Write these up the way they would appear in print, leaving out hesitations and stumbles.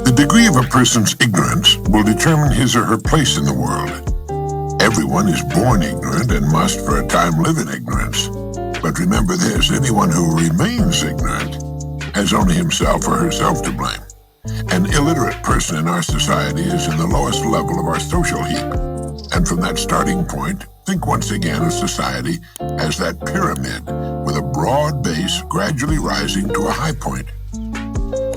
The degree of a person's ignorance will determine his or her place in the world. Everyone is born ignorant and must for a time live in ignorance. But remember this, anyone who remains ignorant has only himself or herself to blame. An illiterate person in our society is in the lowest level of our social heap. And from that starting point, think once again of society as that pyramid with a broad base gradually rising to a high point.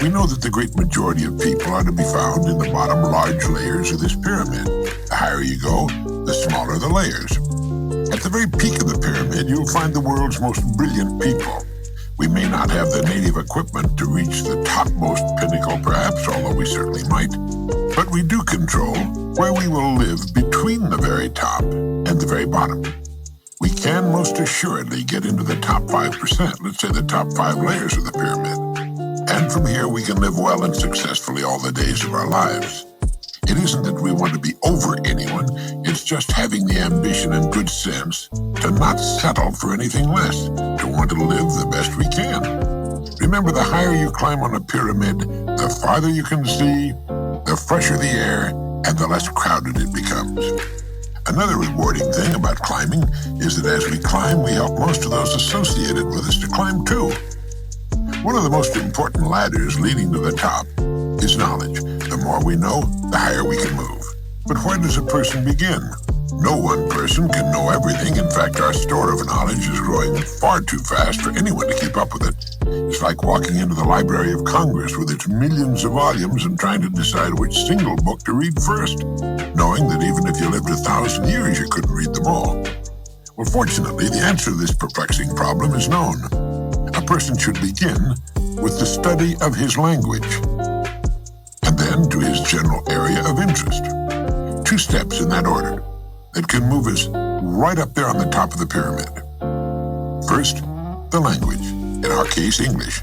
We know that the great majority of people are to be found in the bottom large layers of this pyramid. The higher you go, the smaller the layers. At the very peak of the pyramid, you'll find the world's most brilliant people. We may not have the native equipment to reach the topmost pinnacle, perhaps, although we certainly might. But we do control where we will live between the very top and the very bottom. We can most assuredly get into the top 5%, let's say the top 5 layers of the pyramid. And from here we can live well and successfully all the days of our lives. It isn't that we want to be over anyone, it's just having the ambition and good sense to not settle for anything less, to want to live the best we can. Remember, the higher you climb on a pyramid, the farther you can see, the fresher the air, and the less crowded it becomes. Another rewarding thing about climbing is that as we climb, we help most of those associated with us to climb too. One of the most important ladders leading to the top is knowledge. The more we know, the higher we can move. But where does a person begin? No one person can know everything. In fact, our store of knowledge is growing far too fast for anyone to keep up with it. It's like walking into the Library of Congress with its millions of volumes and trying to decide which single book to read first, knowing that even if you lived 1,000 years, you couldn't read them all. Well, fortunately, the answer to this perplexing problem is known. A person should begin with the study of his language, and then to his general area of interest. 2 steps in that order that can move us right up there on the top of the pyramid. First, the language, in our case, English.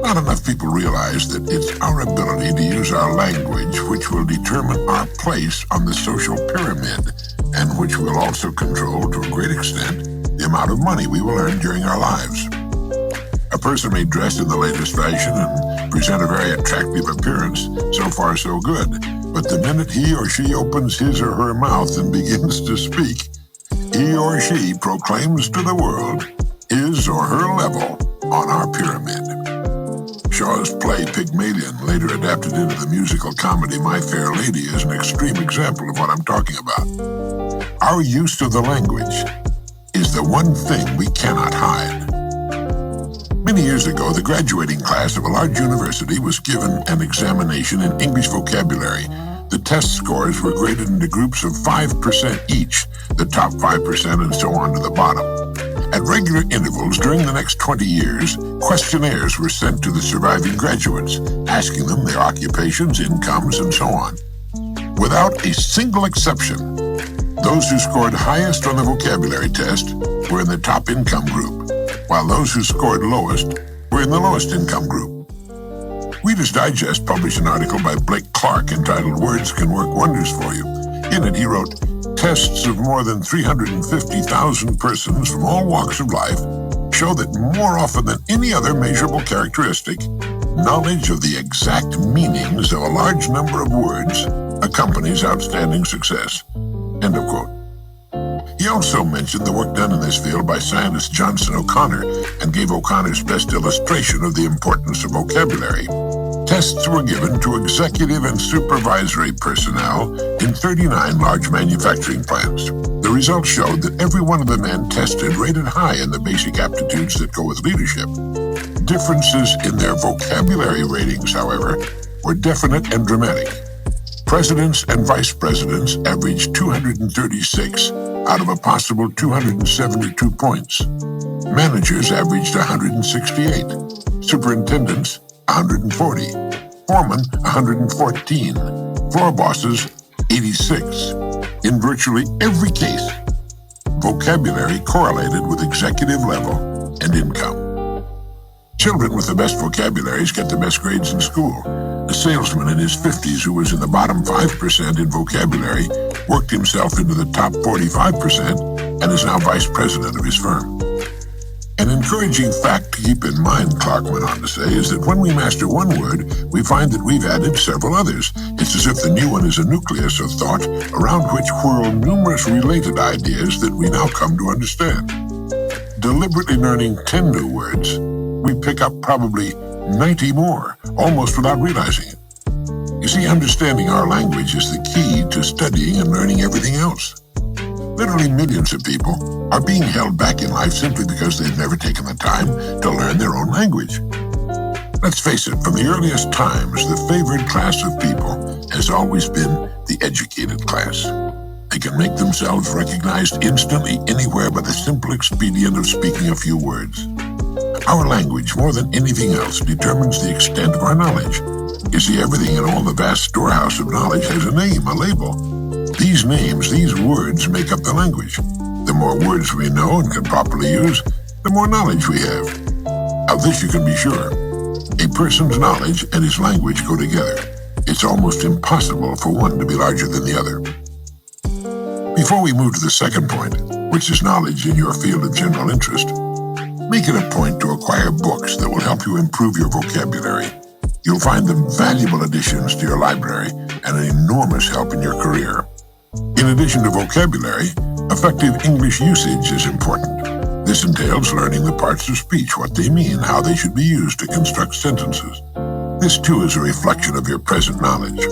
Not enough people realize that it's our ability to use our language which will determine our place on the social pyramid, and which will also control, to a great extent, the amount of money we will earn during our lives. A person may dress in the latest fashion and present a very attractive appearance. So far, so good. But the minute he or she opens his or her mouth and begins to speak, he or she proclaims to the world his or her level on our pyramid. Shaw's play Pygmalion, later adapted into the musical comedy My Fair Lady, is an extreme example of what I'm talking about. Our use of the language is the one thing we cannot hide. Many years ago, the graduating class of a large university was given an examination in English vocabulary. The test scores were graded into groups of 5% each, the top 5% and so on to the bottom. At regular intervals during the next 20 years, questionnaires were sent to the surviving graduates, asking them their occupations, incomes, and so on. Without a single exception, those who scored highest on the vocabulary test were in the top income group, while those who scored lowest were in the lowest income group. Reader's Digest published an article by Blake Clark entitled "Words Can Work Wonders for You." In it, he wrote, "Tests of more than 350,000 persons from all walks of life show that more often than any other measurable characteristic, knowledge of the exact meanings of a large number of words accompanies outstanding success." End of quote. He also mentioned the work done in this field by scientist Johnson O'Connor and gave O'Connor's best illustration of the importance of vocabulary. Tests were given to executive and supervisory personnel in 39 large manufacturing plants. The results showed that every one of the men tested rated high in the basic aptitudes that go with leadership. Differences in their vocabulary ratings, however, were definite and dramatic. Presidents and vice presidents averaged 236 out of a possible 272 points. Managers averaged 168. Superintendents, 140. Foremen, 114. Floor bosses, 86. In virtually every case, vocabulary correlated with executive level and income. Children with the best vocabularies get the best grades in school. A salesman in his 50s who was in the bottom 5% in vocabulary worked himself into the top 45% and is now vice president of his firm. An encouraging fact to keep in mind, Clark went on to say, is that when we master one word, we find that we've added several others. It's as if the new one is a nucleus of thought around which whirl numerous related ideas that we now come to understand. Deliberately learning 10 new words, we pick up probably 90 more, almost without realizing it. You see, understanding our language is the key to studying and learning everything else. Literally millions of people are being held back in life simply because they've never taken the time to learn their own language. Let's face it, from the earliest times, the favored class of people has always been the educated class. They can make themselves recognized instantly anywhere by the simple expedient of speaking a few words. Our language, more than anything else, determines the extent of our knowledge. You see, everything in all the vast storehouse of knowledge has a name, a label. These names, these words, make up the language. The more words we know and can properly use, the more knowledge we have. Of this you can be sure. A person's knowledge and his language go together. It's almost impossible for one to be larger than the other. Before we move to the second point, which is knowledge in your field of general interest, make it a point to acquire books that will help you improve your vocabulary. You'll find them valuable additions to your library and an enormous help in your career. In addition to vocabulary, effective English usage is important. This entails learning the parts of speech, what they mean, how they should be used to construct sentences. This too is a reflection of your present knowledge.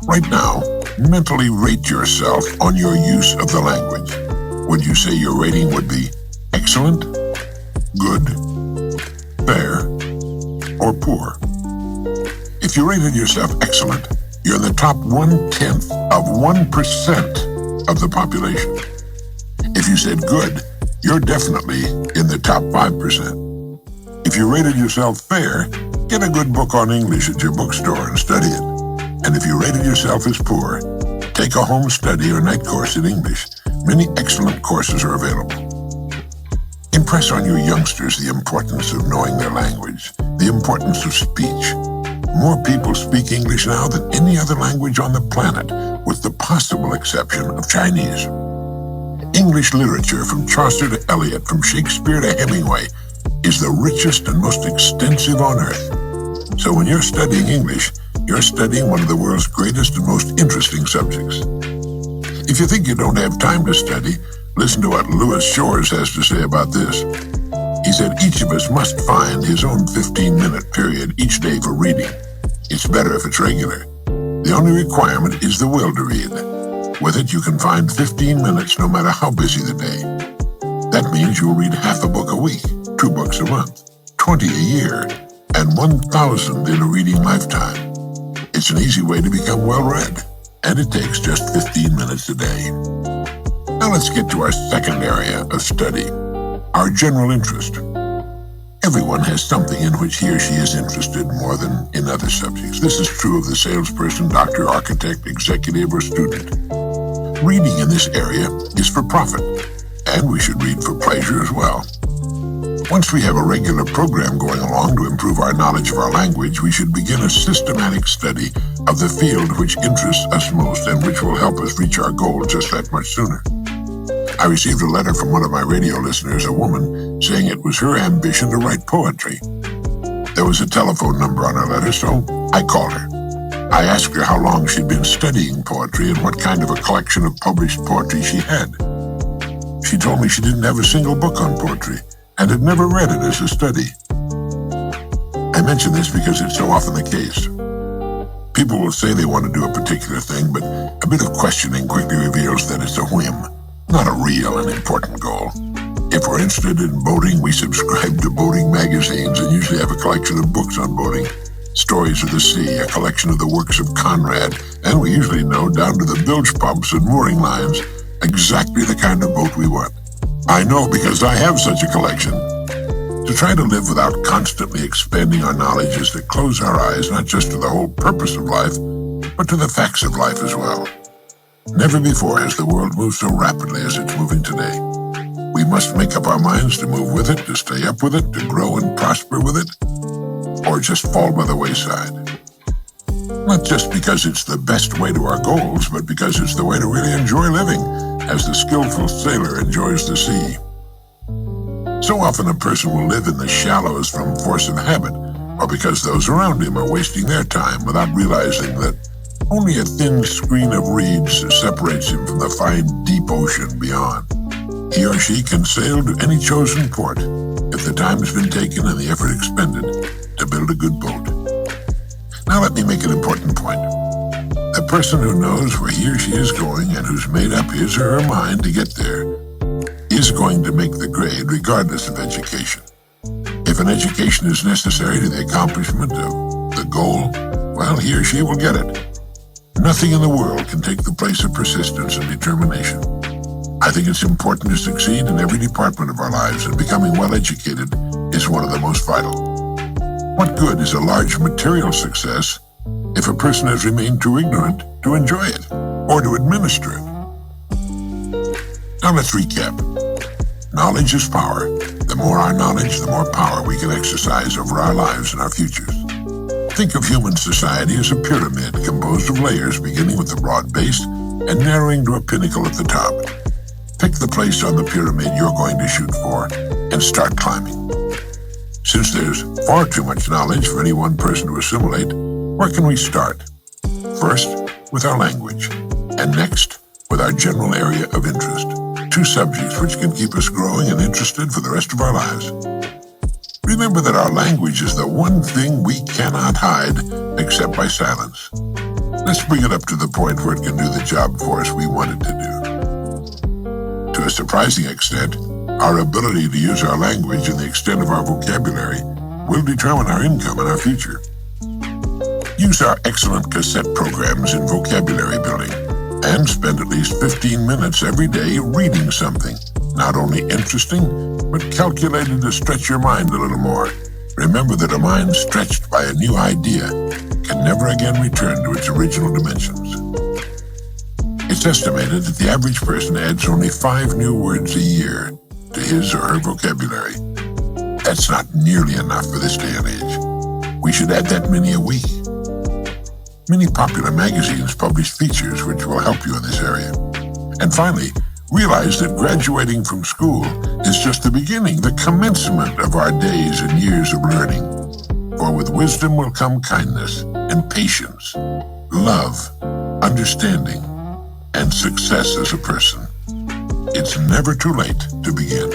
Right now, mentally rate yourself on your use of the language. Would you say your rating would be excellent, good, fair, or poor? If you rated yourself excellent, you're in the top 1/10 of 1% of the population. If you said good, you're definitely in the top 5%. If you rated yourself fair, get a good book on English at your bookstore and study it. And if you rated yourself as poor, take a home study or night course in English. Many excellent courses are available. Impress on your youngsters the importance of knowing their language, the importance of speech. More people speak English now than any other language on the planet, with the possible exception of Chinese. English literature, from Chaucer to Eliot, from Shakespeare to Hemingway, is the richest and most extensive on earth. So when you're studying English, you're studying one of the world's greatest and most interesting subjects. If you think you don't have time to study, listen to what Louis Shores has to say about this. He said, each of us must find his own 15-minute period each day for reading. It's better if it's regular. The only requirement is the will to read. With it, you can find 15 minutes no matter how busy the day. That means you'll read half a book a week, 2 books a month, 20 a year, and 1,000 in a reading lifetime. It's an easy way to become well-read, and it takes just 15 minutes a day. Now let's get to our second area of study, our general interest. Everyone has something in which he or she is interested more than in other subjects. This is true of the salesperson, doctor, architect, executive, or student. Reading in this area is for profit, and we should read for pleasure as well. Once we have a regular program going along to improve our knowledge of our language, we should begin a systematic study of the field which interests us most and which will help us reach our goal just that much sooner. I received a letter from one of my radio listeners, a woman, saying it was her ambition to write poetry. There was a telephone number on her letter, so I called her. I asked her how long she'd been studying poetry and what kind of a collection of published poetry she had. She told me she didn't have a single book on poetry and had never read it as a study. I mention this because it's so often the case. People will say they want to do a particular thing, but a bit of questioning quickly reveals that it's a whim, not a real and important goal. If we're interested in boating, we subscribe to boating magazines and usually have a collection of books on boating. Stories of the Sea, a collection of the works of Conrad, and we usually know, down to the bilge pumps and mooring lines, exactly the kind of boat we want. I know because I have such a collection. To try to live without constantly expanding our knowledge is to close our eyes not just to the whole purpose of life, but to the facts of life as well. Never before has the world moved so rapidly as it's moving today. We must make up our minds to move with it, to stay up with it, to grow and prosper with it, or just fall by the wayside. Not just because it's the best way to our goals, but because it's the way to really enjoy living, as the skillful sailor enjoys the sea. So often a person will live in the shallows from force of habit, or because those around him are wasting their time without realizing that only a thin screen of reeds separates him from the fine, deep ocean beyond. He or she can sail to any chosen port if the time has been taken and the effort expended to build a good boat. Now let me make an important point. The person who knows where he or she is going and who's made up his or her mind to get there is going to make the grade regardless of education. If an education is necessary to the accomplishment of the goal, well, he or she will get it. Nothing in the world can take the place of persistence and determination. I think it's important to succeed in every department of our lives, and becoming well-educated is one of the most vital. What good is a large material success if a person has remained too ignorant to enjoy it or to administer it? Now let's recap. Knowledge is power. The more our knowledge, the more power we can exercise over our lives and our futures. Think of human society as a pyramid composed of layers beginning with the broad base and narrowing to a pinnacle at the top. Pick the place on the pyramid you're going to shoot for and start climbing. Since there's far too much knowledge for any one person to assimilate, where can we start? First, with our language, and next, with our general area of interest. Two subjects which can keep us growing and interested for the rest of our lives. Remember that our language is the one thing we cannot hide except by silence. Let's bring it up to the point where it can do the job for us we want it to do. To a surprising extent, our ability to use our language and the extent of our vocabulary will determine our income and our future. Use our excellent cassette programs in vocabulary building, and spend at least 15 minutes every day reading something, not only interesting, but calculated to stretch your mind a little more. Remember that a mind stretched by a new idea can never again return to its original dimensions. It's estimated that the average person adds only 5 new words a year to his or her vocabulary. That's not nearly enough for this day and age. We should add that many a week. Many popular magazines publish features which will help you in this area. And finally, realize that graduating from school is just the beginning, the commencement of our days and years of learning. For with wisdom will come kindness and patience, love, understanding, and success as a person. It's never too late to begin.